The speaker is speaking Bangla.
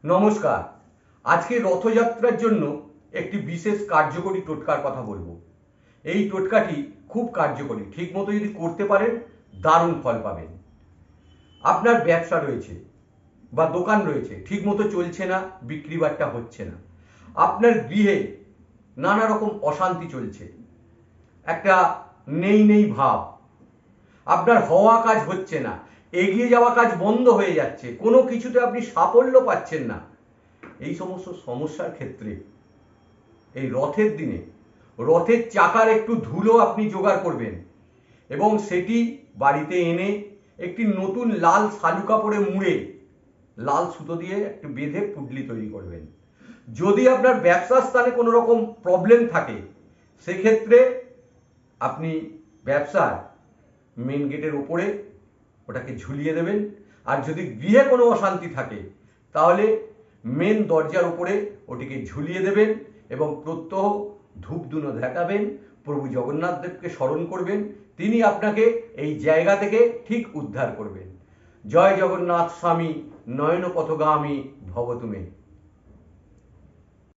নমস্কার। আজকে রথযাত্রার জন্য একটি বিশেষ কার্যকরী টোটকার কথা বলবো। এই টোটকাটি খুব কার্যকরী, ঠিকমতো যদি করতে পারেন দারুণ ফল পাবেন। আপনার ব্যবসা রয়েছে বা দোকান রয়েছে, ঠিকমতো চলছে না, বিক্রি বাট্টা হচ্ছে না। আপনার গৃহে নানা রকম অশান্তি চলছে, একটা নেই নেই ভাব, আপনার হওয়া কাজ হচ্ছে না, এগিয়ে যাওয়া কাজ বন্ধ হয়ে যাচ্ছে, কোনো কিছুতে আপনি সাফল্য পাচ্ছেন না। এই সমস্ত সমস্যার ক্ষেত্রে এই রথের দিনে রথের চাকার একটু ধুলো আপনি জোগাড় করবেন এবং সেটি বাড়িতে এনে একটি নতুন লাল শালু কাপড়ে মুড়ে লাল সুতো দিয়ে একটু বেঁধে পুটলি তৈরি করবেন। যদি আপনার ব্যবসার স্থানে কোনো রকম প্রবলেম থাকে সেক্ষেত্রে আপনি ব্যবসার মেন গেটের ওপরে ওটাকে ঝুলিয়ে দেবেন। আর যদি গৃহে কোনো অশান্তি থাকে তাহলে মেন দরজার উপরে ওটিকে ঝুলিয়ে দেবেন এবং প্রত্যহ ধূপধুনো দেখাবেন, প্রভু জগন্নাথ দেবকে স্মরণ করবেন, তিনি আপনাকে এই জায়গা থেকে ঠিক উদ্ধার করবেন। জয় জগন্নাথ স্বামী নয়ন পথগামী ভব তুমে।